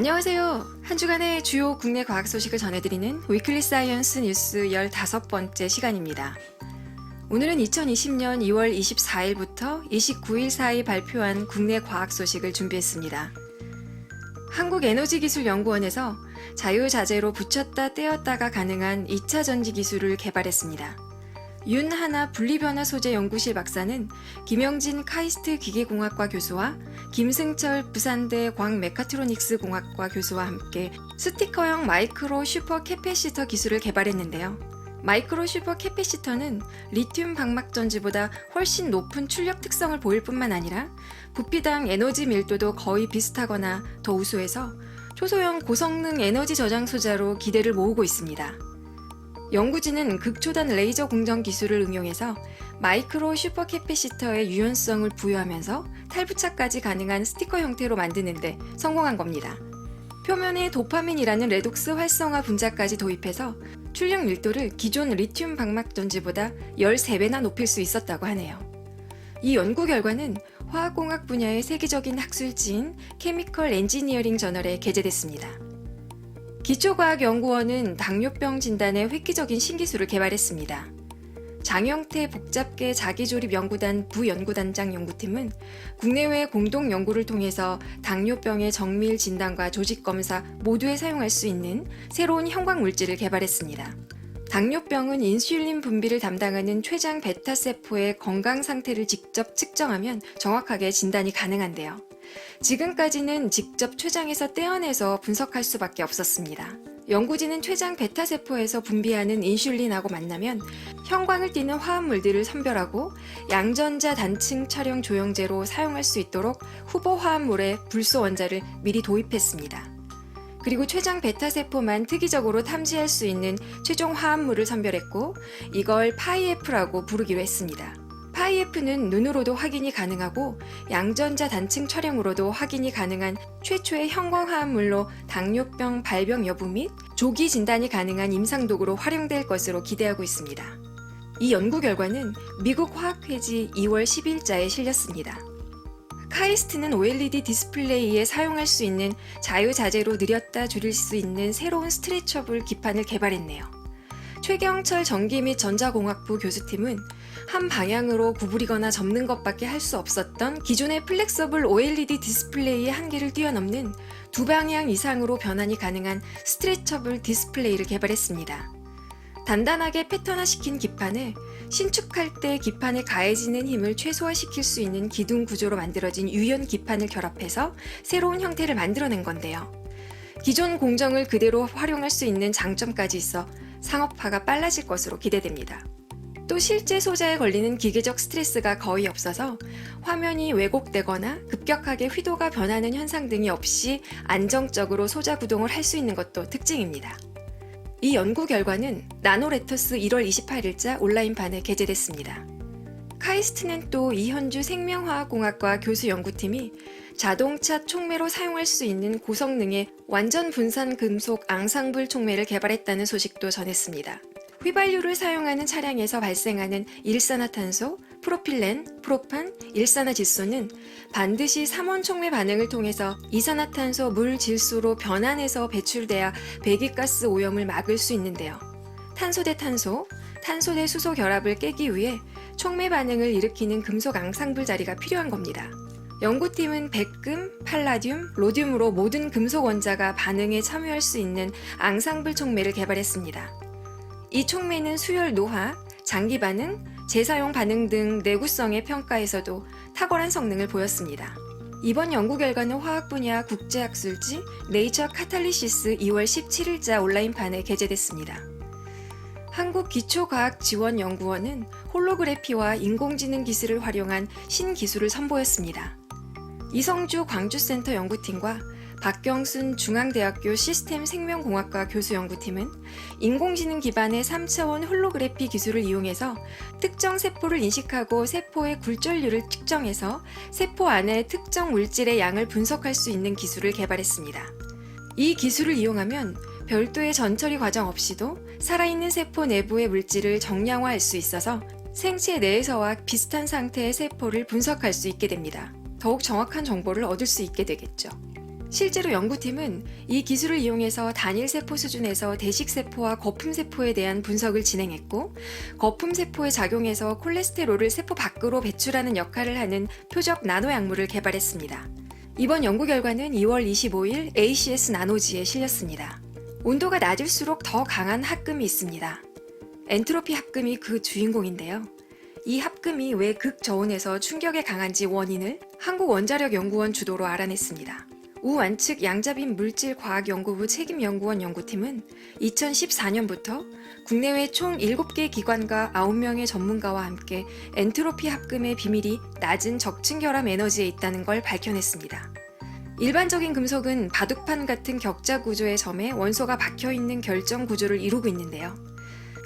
안녕하세요. 한 주간의 주요 국내 과학 소식을 전해드리는 위클리 사이언스 뉴스 15번째 시간입니다. 오늘은 2020년 2월 24일부터 29일 사이 발표한 국내 과학 소식을 준비했습니다. 한국에너지기술연구원에서 자유자재로 붙였다 떼었다가 가능한 2차 전지 기술을 개발했습니다. 윤하나 분리변화 소재 연구실 박사는 김영진 카이스트 기계공학과 교수와 김승철 부산대 광메카트로닉스 공학과 교수와 함께 스티커형 마이크로 슈퍼 캐패시터 기술을 개발했는데요. 마이크로 슈퍼 캐패시터는 리튬 방막 전지보다 훨씬 높은 출력 특성을 보일 뿐만 아니라 부피당 에너지 밀도도 거의 비슷하거나 더 우수해서 초소형 고성능 에너지 저장 소자로 기대를 모으고 있습니다. 연구진은 극초단 레이저 공정 기술을 응용해서 마이크로 슈퍼 캐패시터의 유연성을 부여하면서 탈부착까지 가능한 스티커 형태로 만드는데 성공한 겁니다. 표면에 도파민이라는 레독스 활성화 분자까지 도입해서 출력 밀도를 기존 리튬 방막 전지보다 13배나 높일 수 있었다고 하네요. 이 연구 결과는 화학공학 분야의 세계적인 학술지인 케미컬 엔지니어링 저널에 게재됐습니다. 기초과학연구원은 당뇨병 진단에 획기적인 신기술을 개발했습니다. 장영태 복잡계 자기조립연구단 부연구단장 연구팀은 국내외 공동 연구를 통해서 당뇨병의 정밀 진단과 조직검사 모두에 사용할 수 있는 새로운 형광물질을 개발했습니다. 당뇨병은 인슐린 분비를 담당하는 췌장 베타세포의 건강 상태를 직접 측정하면 정확하게 진단이 가능한데요. 지금까지는 직접 췌장에서 떼어내서 분석할 수밖에 없었습니다. 연구진은 췌장 베타세포에서 분비하는 인슐린하고 만나면 형광을 띠는 화합물들을 선별하고 양전자 단층 촬영 조영제로 사용할 수 있도록 후보 화합물에 불소 원자를 미리 도입했습니다. 그리고 췌장 베타세포만 특이적으로 탐지할 수 있는 최종 화합물을 선별했고 이걸 파이F라고 부르기로 했습니다. 파이F는 눈으로도 확인이 가능하고 양전자 단층 촬영으로도 확인이 가능한 최초의 형광 화합물로 당뇨병 발병 여부 및 조기 진단이 가능한 임상도구로 활용될 것으로 기대하고 있습니다. 이 연구 결과는 미국 화학회지 2월 10일자에 실렸습니다. 카이스트는 OLED 디스플레이에 사용할 수 있는 자유자재로 늘렸다 줄일 수 있는 새로운 스트레쳐블 기판을 개발했네요. 최경철 전기 및 전자공학부 교수팀은 한 방향으로 구부리거나 접는 것밖에 할 수 없었던 기존의 플렉서블 OLED 디스플레이의 한계를 뛰어넘는 두 방향 이상으로 변환이 가능한 스트레쳐블 디스플레이를 개발했습니다. 단단하게 패턴화시킨 기판을 신축할 때 기판에 가해지는 힘을 최소화시킬 수 있는 기둥 구조로 만들어진 유연 기판을 결합해서 새로운 형태를 만들어낸 건데요. 기존 공정을 그대로 활용할 수 있는 장점까지 있어 상업화가 빨라질 것으로 기대됩니다. 또 실제 소자에 걸리는 기계적 스트레스가 거의 없어서 화면이 왜곡되거나 급격하게 휘도가 변하는 현상 등이 없이 안정적으로 소자 구동을 할 수 있는 것도 특징입니다. 이 연구 결과는 나노레터스 1월 28일자 온라인판에 게재됐습니다. 카이스트는 또 이현주 생명화학공학과 교수 연구팀이 자동차 촉매로 사용할 수 있는 고성능의 완전 분산 금속 앙상블 촉매를 개발했다는 소식도 전했습니다. 휘발유를 사용하는 차량에서 발생하는 일산화탄소, 프로필렌, 프로판, 일산화질소는 반드시 삼원 촉매 반응을 통해서 이산화탄소 물 질소로 변환해서 배출돼야 배기가스 오염을 막을 수 있는데요. 탄소 대 탄소, 탄소 대 수소 결합을 깨기 위해 촉매 반응을 일으키는 금속 앙상블 자리가 필요한 겁니다. 연구팀은 백금, 팔라듐, 로듐으로 모든 금속 원자가 반응에 참여할 수 있는 앙상블 촉매를 개발했습니다. 이 촉매는 수열 노화, 장기 반응, 재사용 반응 등 내구성의 평가에서도 탁월한 성능을 보였습니다. 이번 연구 결과는 화학 분야 국제학술지 네이처 카탈리시스 2월 17일자 온라인판에 게재됐습니다. 한국기초과학지원연구원은 홀로그래피와 인공지능 기술을 활용한 신기술을 선보였습니다. 이성주 광주센터 연구팀과 박경순 중앙대학교 시스템 생명공학과 교수 연구팀은 인공지능 기반의 3차원 홀로그래피 기술을 이용해서 특정 세포를 인식하고 세포의 굴절률을 측정해서 세포 안의 특정 물질의 양을 분석할 수 있는 기술을 개발했습니다. 이 기술을 이용하면 별도의 전처리 과정 없이도 살아있는 세포 내부의 물질을 정량화할 수 있어서 생체 내에서와 비슷한 상태의 세포를 분석할 수 있게 됩니다. 더욱 정확한 정보를 얻을 수 있게 되겠죠. 실제로 연구팀은 이 기술을 이용해서 단일세포 수준에서 대식세포와 거품세포에 대한 분석을 진행했고, 거품세포에 작용해서 콜레스테롤을 세포 밖으로 배출하는 역할을 하는 표적 나노약물을 개발했습니다. 이번 연구 결과는 2월 25일 ACS 나노지에 실렸습니다. 온도가 낮을수록 더 강한 합금이 있습니다. 엔트로피 합금이 그 주인공인데요. 이 합금이 왜 극저온에서 충격에 강한지 원인을 한국원자력연구원 주도로 알아냈습니다. 우완측 양자빈 물질과학연구부 책임연구원 연구팀은 2014년부터 국내외 총 7개 기관과 9명의 전문가와 함께 엔트로피 합금의 비밀이 낮은 적층결합 에너지에 있다는 걸 밝혀냈습니다. 일반적인 금속은 바둑판 같은 격자 구조의 점에 원소가 박혀있는 결정 구조를 이루고 있는데요.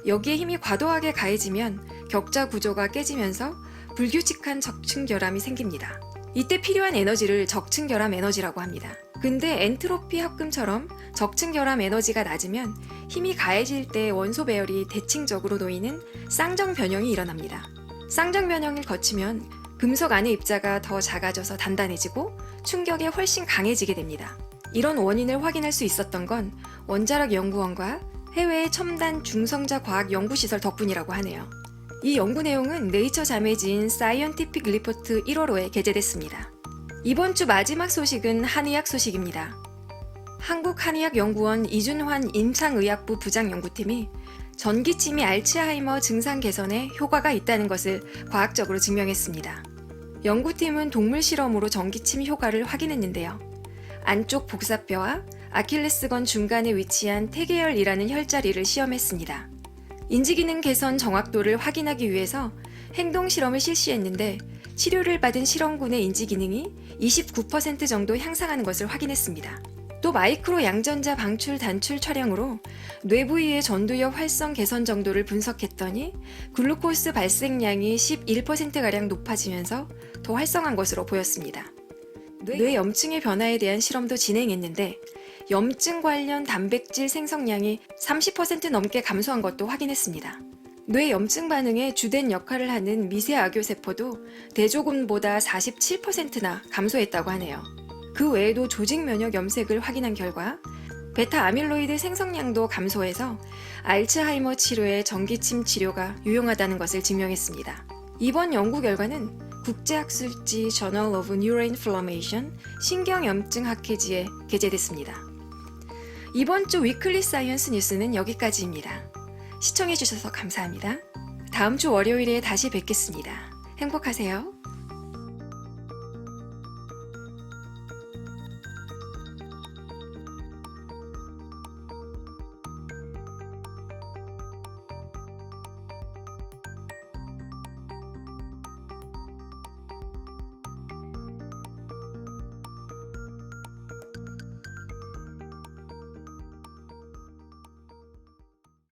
여기에 힘이 과도하게 가해지면 격자 구조가 깨지면서 불규칙한 적층결함이 생깁니다. 이때 필요한 에너지를 적층결함 에너지라고 합니다. 근데 엔트로피 합금처럼 적층결함 에너지가 낮으면 힘이 가해질 때 원소 배열이 대칭적으로 놓이는 쌍정 변형이 일어납니다. 쌍정 변형을 거치면 금속 안의 입자가 더 작아져서 단단해지고 충격에 훨씬 강해지게 됩니다. 이런 원인을 확인할 수 있었던 건 원자력연구원과 해외의 첨단 중성자 과학 연구시설 덕분이라고 하네요. 이 연구 내용은 네이처 자매지인 사이언티픽 리포트 1월호에 게재됐습니다. 이번 주 마지막 소식은 한의학 소식입니다. 한국한의학연구원 이준환 임상의학부 부장연구팀이 전기침이 알츠하이머 증상 개선에 효과가 있다는 것을 과학적으로 증명했습니다. 연구팀은 동물 실험으로 전기침 효과를 확인했는데요. 안쪽 복사뼈와 아킬레스건 중간에 위치한 태계열이라는 혈자리를 시험했습니다. 인지기능 개선 정확도를 확인하기 위해서 행동 실험을 실시했는데 치료를 받은 실험군의 인지기능이 29% 정도 향상하는 것을 확인했습니다. 또 마이크로 양전자 방출 단출 촬영으로 뇌 부위의 전두엽 활성 개선 정도를 분석했더니 글루코스 발생량이 11%가량 높아지면서 더 활성한 것으로 보였습니다. 뇌 염증의 변화에 대한 실험도 진행했는데 염증 관련 단백질 생성량이 30% 넘게 감소한 것도 확인했습니다. 뇌 염증 반응에 주된 역할을 하는 미세악효세포도 대조군보다 47%나 감소했다고 하네요. 그 외에도 조직 면역 염색을 확인한 결과 베타 아밀로이드 생성량도 감소해서 알츠하이머 치료에 전기침 치료가 유용하다는 것을 증명했습니다. 이번 연구 결과는 국제학술지 Journal of Neuroinflammation 신경염증 학회지에 게재됐습니다. 이번 주 위클리 사이언스 뉴스는 여기까지입니다. 시청해주셔서 감사합니다. 다음 주 월요일에 다시 뵙겠습니다. 행복하세요.